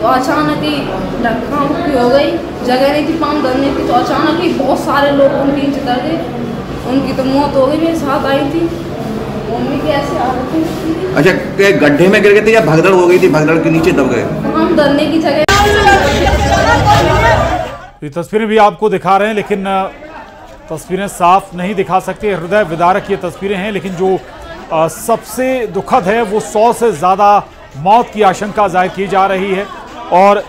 तो अचानक ही धक्का मुक्की हो गई, जगह नहीं थी पाँव धरने की, तो अचानक ही बहुत सारे लोग उनके नीचे दर गए, उनकी तो मौत हो गई। मेरे साथ आई थी मम्मी की ऐसे हालत थी। अच्छा, गड्ढे में गिर गए थे या भगदड़ हो गई थी, भगदड़ के नीचे दब गए? हम धरने की जगह। ये तस्वीरें भी आपको दिखा रहे हैं, लेकिन तस्वीरें साफ नहीं दिखा सकते, हृदय विदारक ये तस्वीरें हैं। लेकिन जो सबसे दुखद है वो 100 से ज्यादा मौत की आशंका जाहिर की जा रही है। और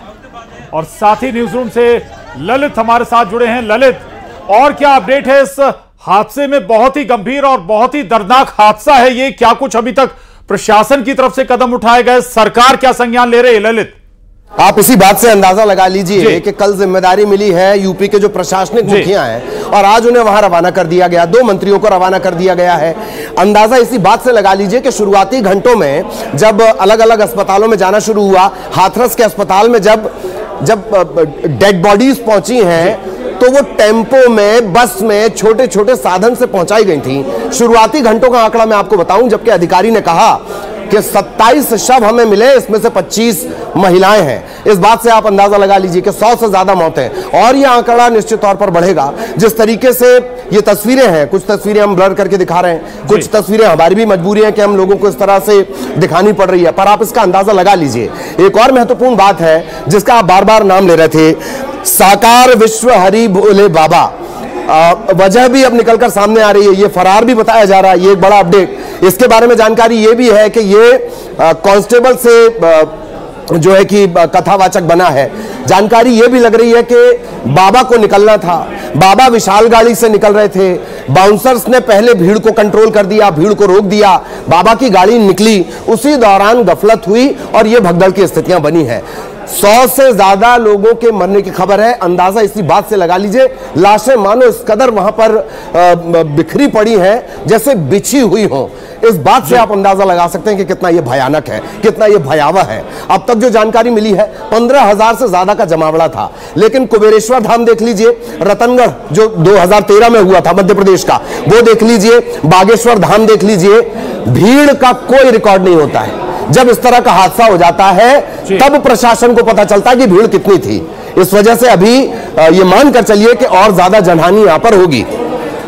साथ ही न्यूज रूम से ललित हमारे साथ जुड़े हैं। ललित, और क्या अपडेट है इस हादसे में? बहुत ही गंभीर और बहुत ही दर्दनाक हादसा है ये, क्या कुछ अभी तक प्रशासन की तरफ से कदम उठाए गए, सरकार क्या संज्ञान ले रही है? ललित, आप इसी बात से अंदाजा लगा लीजिए कि कल जिम्मेदारी मिली है यूपी के जो प्रशासनिक मुखिया हैं और आज उन्हें वहां रवाना कर दिया गया, 2 मंत्रियों को रवाना कर दिया गया है। अंदाजा इसी बात से लगा लीजिए कि शुरुआती घंटों में जब अलग अलग अस्पतालों में जाना शुरू हुआ, हाथरस के अस्पताल में जब डेड बॉडीज पहुंची हैं तो वो टेम्पो में, बस में, छोटे छोटे साधन से पहुंचाई गई थी। शुरुआती घंटों का आंकड़ा मैं आपको बताऊं, जबकि अधिकारी ने कहा कि 27 शव हमें मिले, इसमें से 25 महिलाएं हैं। इस बात से आप अंदाजा लगा लीजिए कि 100 से ज्यादा मौतें, और यह आंकड़ा निश्चित तौर पर बढ़ेगा। जिस तरीके से ये तस्वीरें हैं, कुछ तस्वीरें हम ब्लर करके दिखा रहे हैं, कुछ तस्वीरें हमारी भी मजबूरी है कि हम लोगों को इस तरह से दिखानी पड़ रही है, पर आप इसका अंदाजा लगा लीजिए। एक और महत्वपूर्ण बात है जिसका आप बार बार नाम ले रहे थे, साकार विश्व हरि भोले बाबा, वजह भी अब निकलकर सामने आ रही है, ये फरार भी बताया जा रहा है, ये एक बड़ा अपडेट। इसके बारे में जानकारी ये भी है कि ये कांस्टेबल से जो है कि कथावाचक बना है। जानकारी ये भी लग रही है कि बाबा को निकलना था, बाबा विशाल गाड़ी से निकल रहे थे, बाउंसर्स ने पहले भीड़ को कंट्रोल कर दिया, भीड़ को रोक दिया, बाबा की गाड़ी निकली, उसी दौरान गफलत हुई और ये भगदड़ की स्थितियां बनी है। 100 से ज्यादा लोगों के मरने की खबर है। अंदाजा इसी बात से लगा लीजिए, लाशें मानो इस कदर वहां पर बिखरी पड़ी हैं जैसे बिछी हुई हो। इस बात से आप अंदाजा लगा सकते हैं कि कितना यह भयानक है, कितना यह भयावह है। अब तक जो जानकारी मिली है 15,000 से ज्यादा का जमावड़ा था, लेकिन कुबेरेश्वर धाम देख लीजिए, रतनगढ़ जो 2013 में हुआ था मध्य प्रदेश का, वो देख लीजिए, बागेश्वर धाम देख लीजिए, भीड़ का कोई रिकॉर्ड नहीं होता है। जब इस तरह का हादसा हो जाता है तब प्रशासन को पता चलता है कि भीड़ कितनी थी। इस वजह से अभी ये मानकर चलिए कि और ज्यादा जनहानि यहां पर होगी।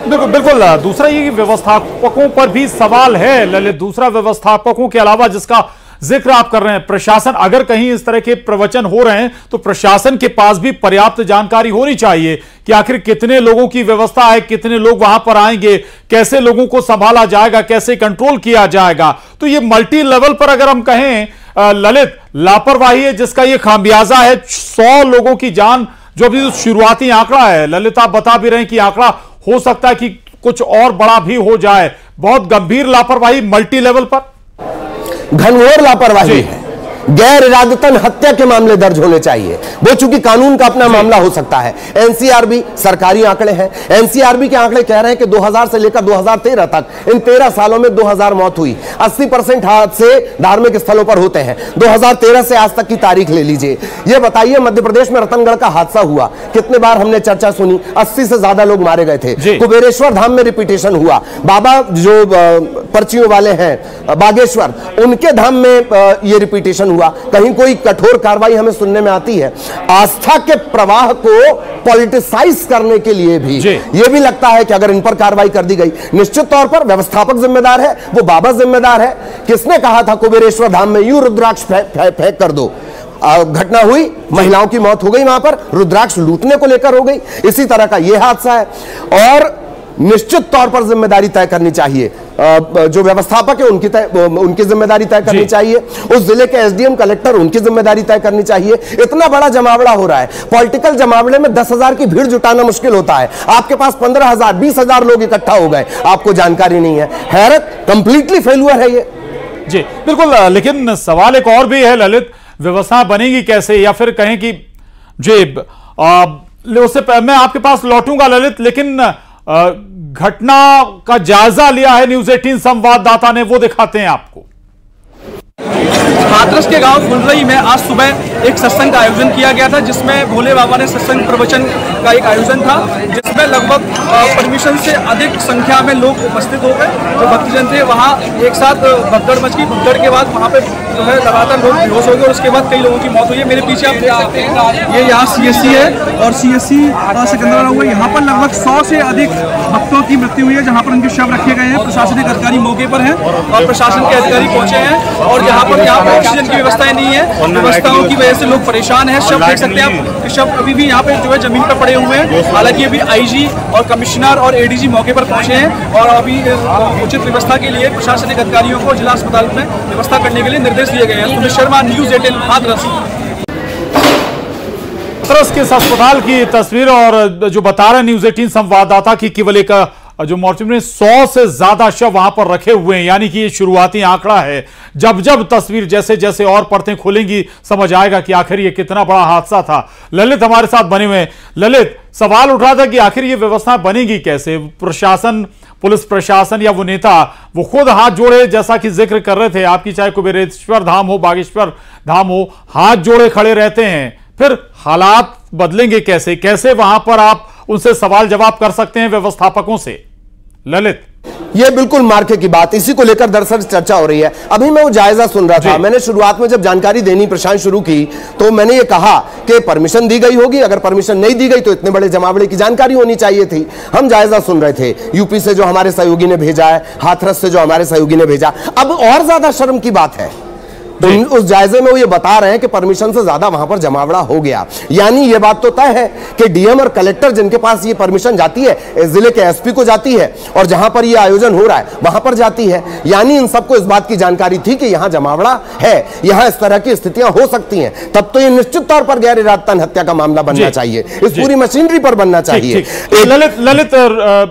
बिल्कुल बिल्कुल। दूसरा ये व्यवस्थापकों पर भी सवाल है ललित, दूसरा व्यवस्थापकों के अलावा जिसका जिक्र आप कर रहे हैं, प्रशासन, अगर कहीं इस तरह के प्रवचन हो रहे हैं तो प्रशासन के पास भी पर्याप्त जानकारी होनी चाहिए कि आखिर कितने लोगों की व्यवस्था है, कितने लोग वहां पर आएंगे, कैसे लोगों को संभाला जाएगा, कैसे कंट्रोल किया जाएगा। तो ये मल्टी लेवल पर अगर हम कहें ललित, लापरवाही है जिसका ये खामियाजा है। 100 लोगों की जान, जो अभी शुरुआती आंकड़ा है ललित, आप बता भी रहे हैं कि आंकड़ा हो सकता है कि कुछ और बड़ा भी हो जाए। बहुत गंभीर लापरवाही मल्टी लेवल पर, घनघोर लापरवाही है। गैर इरादतन हत्या के मामले दर्ज होने चाहिए, वो चूंकि कानून का अपना मामला हो सकता है। एनसीआरबी सरकारी आंकड़े हैं, एनसीआरबी के आंकड़े कह रहे हैं कि 2000 से लेकर 2013 तक इन 13 सालों में 2000 मौत हुई। 80% हादसे धार्मिक स्थलों पर होते हैं। 2013 से आज तक की तारीख ले लीजिए। ये बताइए मध्य प्रदेश में रतनगढ़ का हादसा हुआ, कितने बार हमने चर्चा सुनी, 80 से ज्यादा लोग मारे गए थे। कुबेरेश्वर धाम में रिपीटेशन हुआ, बाबा जो पर्चियों वाले हैं बागेश्वर, उनके धाम में ये रिपीटेशन हुआ। कहीं कोई कठोर कार्रवाई हमें सुनने में आती है? आस्था के प्रवाह को पॉलिटिसाइज करने के लिए भी यह भी लगता है कि अगर इन पर कार्रवाई कर दी गई, निश्चित तौर पर व्यवस्थापक जिम्मेदार है, वो बाबा जिम्मेदार है। किसने कहा था कुबेरेश्वर धाम में यूं रुद्राक्ष फेंक कर दो? घटना हुई, महिलाओं की मौत हो गई, वहां पर रुद्राक्ष लूटने को लेकर हो गई। इसी तरह का यह हादसा है और निश्चित तौर पर जिम्मेदारी तय करनी चाहिए। जो व्यवस्थापक है उनकी जिम्मेदारी तय करनी चाहिए, उस जिले के एसडीएम कलेक्टर उनकी जिम्मेदारी तय करनी चाहिए। इतना बड़ा जमावड़ा हो रहा है, पॉलिटिकल जमावड़े में 10,000 की भीड़ जुटाना मुश्किल होता है, आपके पास 15,000 20,000 लोग इकट्ठा हो गए, आपको जानकारी नहीं है। हैरत, कंप्लीटली फेल्यूर है ये। जी बिल्कुल। लेकिन सवाल एक और भी है ललित, व्यवस्था बनेगी कैसे, या फिर कहें कि जी उससे मैं आपके पास लौटूंगा ललित, लेकिन घटना का जायजा लिया है न्यूज 18 संवाददाता ने, वो दिखाते हैं आपको। हाथरस के गांव फुलरई में आज सुबह एक सत्संग का आयोजन किया गया था, जिसमें भोले बाबा ने सत्संग प्रवचन का एक आयोजन था, जिसमें लगभग परमिशन से अधिक संख्या में लोग उपस्थित हो गए। जो भक्तजन थे वहां एक साथ भगदड़ मच गई। भगदड़ के बाद वहां पे जो है लगातार लोग बेहोश हो गए और उसके बाद कई लोगों की मौत हुई है। मेरे पीछे आप देख सकते हैं ये यहाँ CSC है और CSC सिकंदरा राव है। यहाँ पर लगभग 100 से अधिक भक्तों की मृत्यु हुई है जहाँ पर उनके शव रखे गए हैं। प्रशासनिक अधिकारी मौके पर हैं और प्रशासन के अधिकारी पहुंचे हैं और यहाँ पर ऑक्सीजन की व्यवस्थाएं नहीं है। व्यवस्थाओं की वजह से लोग परेशान हैं। शव देख सकते हैं आप, शव अभी भी यहाँ पे जो है जमीन पर पड़े हुए हैं। हालांकि अभी IG और कमिश्नर और ADG मौके पर पहुंचे हैं और अभी उचित व्यवस्था के लिए प्रशासनिक अधिकारियों को जिला अस्पताल में व्यवस्था करने के लिए निर्देश दिए गए हैं। सुमित शर्मा, न्यूज़ 18 हाथरस। हाथरस के इस अस्पताल की तस्वीर और जो बता रहे न्यूज़ 18 संवाददाता की केवल एक जो मोर्चरी में 100 से ज्यादा शव वहां पर रखे हुए हैं, यानी कि ये शुरुआती आंकड़ा है। जब जब तस्वीर जैसे जैसे और परतें खुलेंगी समझ आएगा कि आखिर ये कितना बड़ा हादसा था। ललित हमारे साथ बने हुए। ललित, सवाल उठ रहा था कि आखिर ये व्यवस्था बनेगी कैसे? प्रशासन, पुलिस प्रशासन या वो नेता वो खुद हाथ जोड़े, जैसा कि जिक्र कर रहे थे आपकी, चाहे कुबेरेश्वर धाम हो, बागेश्वर धाम हो, हाथ जोड़े खड़े रहते हैं। फिर हालात बदलेंगे कैसे? कैसे वहां पर आप उनसे सवाल जवाब कर सकते हैं व्यवस्थापकों से? ललित, ये बिल्कुल मार्के की बात, इसी को लेकर दरअसल चर्चा हो रही है। अभी मैं वो जायजा सुन रहा था। मैंने शुरुआत में जब जानकारी देनी प्रशांत शुरू की तो मैंने ये कहा कि परमिशन दी गई होगी, अगर परमिशन नहीं दी गई तो इतने बड़े जमावड़े की जानकारी होनी चाहिए थी। हम जायजा सुन रहे थे, यूपी से जो हमारे सहयोगी ने भेजा है, हाथरस से जो हमारे सहयोगी ने भेजा। अब और ज्यादा शर्म की बात है, उस जायजे में वो ये बता रहे हैं कि परमिशन से ज्यादा वहां पर जमावड़ा हो गया। यानी ये बात तो तय है कि डीएम और कलेक्टर जिनके पास ये परमिशन जाती है, जिले के एसपी को जाती है और जहां पर ये आयोजन हो रहा है वहां पर जाती है। यानी इन सबको इस बात की जानकारी थी कि यहां जमावड़ा है, यहां इस तरह की स्थितियां हो सकती हैं। तब तो ये निश्चित तौर पर गैर इरादतन हत्या का मामला बनना चाहिए, इस पूरी मशीनरी पर बनना चाहिए। ललित,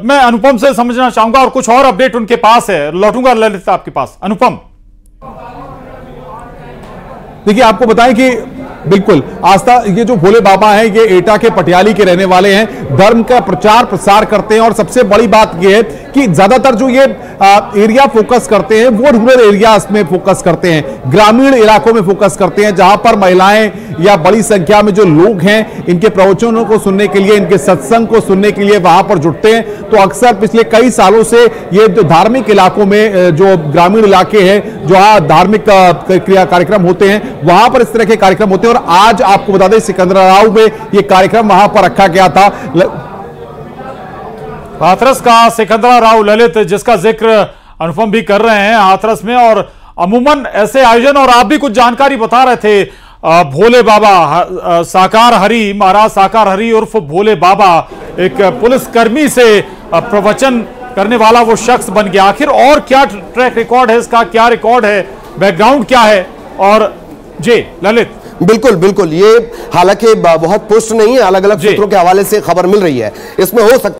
मैं अनुपम से समझना चाहूंगा और कुछ और अपडेट उनके पास है। लौटूंगा ललित आपके पास। अनुपम, देखिए, आपको बताएं कि बिल्कुल आस्था, ये जो भोले बाबा हैं ये एटा के पटियाली के रहने वाले हैं, धर्म का प्रचार प्रसार करते हैं और सबसे बड़ी बात ये है कि ज्यादातर जो ये एरिया फोकस करते हैं वो रूरल एरियाज में फोकस करते हैं, ग्रामीण इलाकों में फोकस करते हैं, जहां पर महिलाएं या बड़ी संख्या में जो लोग हैं इनके प्रवचनों को सुनने के लिए, इनके सत्संग को सुनने के लिए वहां पर जुटते हैं। तो अक्सर पिछले कई सालों से ये जो धार्मिक इलाकों में, जो ग्रामीण इलाके हैं जहां धार्मिक क्रिया कार्यक्रम होते हैं, वहां पर इस तरह के कार्यक्रम होते हैं। और आज आपको बता दें सिकंदरा राव में यह कार्यक्रम वहां पर रखा गया था। हाथरस का सिकंदरा राव ललित, जिसका जिक्र अनुपम भी कर रहे हैं हाथरस में। और अमूमन ऐसे आयोजन, और आप भी कुछ जानकारी बता रहे थे, भोले बाबा साकार हरि, महाराज साकार हरि उर्फ भोले बाबा एक पुलिसकर्मी से प्रवचन करने वाला वो शख्स बन गया। आखिर और क्या ट्रैक रिकॉर्ड है इसका, क्या रिकॉर्ड है, बैकग्राउंड क्या है? और जी ललित, बिल्कुल बिल्कुल, ये हालांकि बहुत पुष्ट नहीं है, अलग अलग सूत्रों के हवाले से खबर मिल रही है। इसमें हो सकता